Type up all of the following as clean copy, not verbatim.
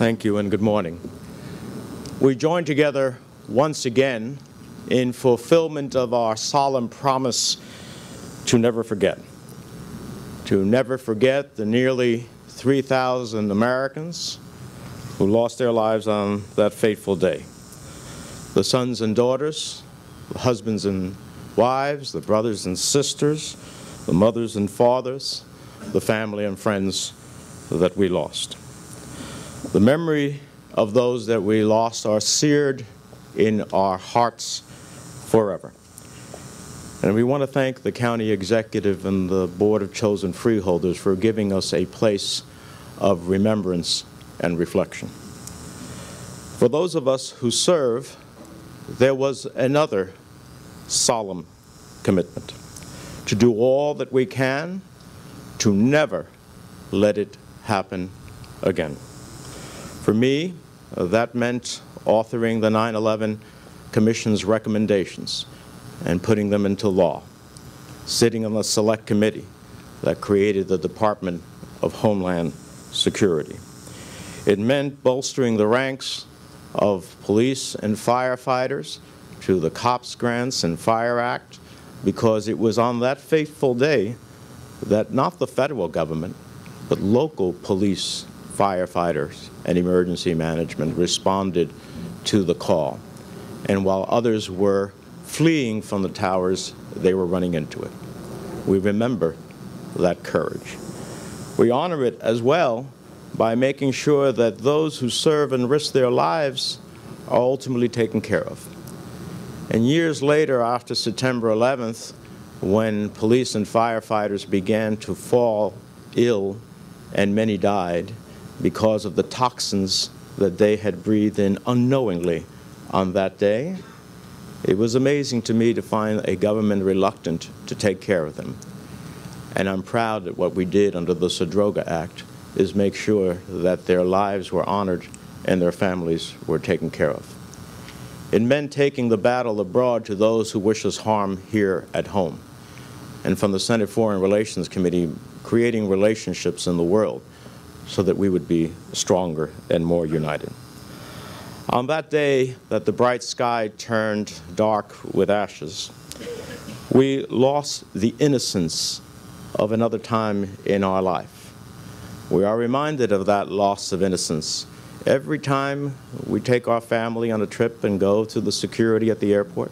Thank you and good morning. We join together once again in fulfillment of our solemn promise to never forget. To never forget the nearly 3,000 Americans who lost their lives on that fateful day. The sons and daughters, the husbands and wives, the brothers and sisters, the mothers and fathers, the family and friends that we lost. The memory of those that we lost are seared in our hearts forever. And we want to thank the county executive and the Board of Chosen Freeholders for giving us a place of remembrance and reflection. For those of us who serve, there was another solemn commitment to do all that we can to never let it happen again. For me, that meant authoring the 9/11 Commission's recommendations and putting them into law, sitting on the select committee that created the Department of Homeland Security. It meant bolstering the ranks of police and firefighters to the COPS Grants and Fire Act, because it was on that fateful day that not the federal government, but local police, firefighters, and emergency management responded to the call. And while others were fleeing from the towers, they were running into it. We remember that courage. We honor it as well by making sure that those who serve and risk their lives are ultimately taken care of. And years later, after September 11th, when police and firefighters began to fall ill and many died because of the toxins that they had breathed in unknowingly on that day, it was amazing to me to find a government reluctant to take care of them. And I'm proud that what we did under the Sadroga Act is make sure that their lives were honored and their families were taken care of. It meant taking the battle abroad to those who wish us harm here at home. And from the Senate Foreign Relations Committee, creating relationships in the world so that we would be stronger and more united. On that day that the bright sky turned dark with ashes, we lost the innocence of another time in our life. We are reminded of that loss of innocence every time we take our family on a trip and go to the security at the airport,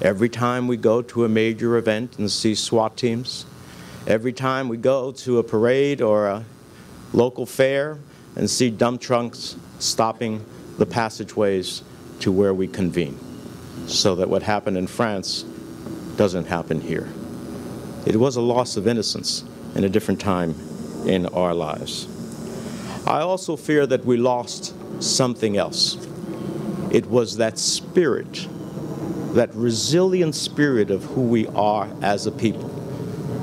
every time we go to a major event and see SWAT teams, every time we go to a parade or a local fair and see dump trucks stopping the passageways to where we convene, so that what happened in France doesn't happen here. It was a loss of innocence in a different time in our lives. I also fear that we lost something else. It was that spirit, that resilient spirit of who we are as a people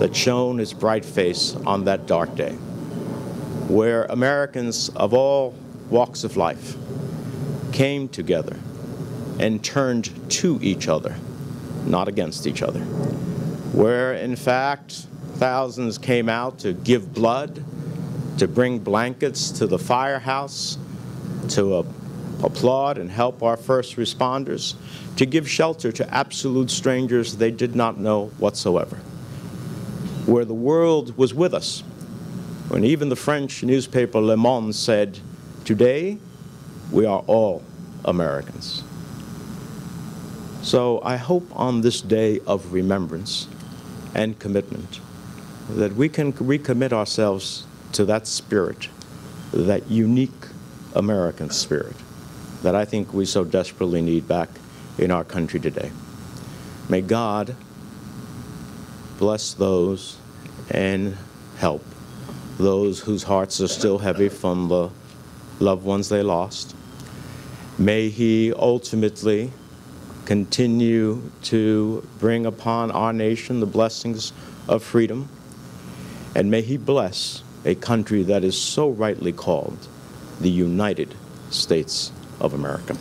that shone its bright face on that dark day, where Americans of all walks of life came together and turned to each other, not against each other, where in fact thousands came out to give blood, to bring blankets to the firehouse, to applaud and help our first responders, to give shelter to absolute strangers they did not know whatsoever, where the world was with us, when even the French newspaper Le Monde said, "Today, we are all Americans." So I hope on this day of remembrance and commitment that we can recommit ourselves to that spirit, that unique American spirit that I think we so desperately need back in our country today. May God bless those and help those whose hearts are still heavy from the loved ones they lost. May He ultimately continue to bring upon our nation the blessings of freedom, and may He bless a country that is so rightly called the United States of America.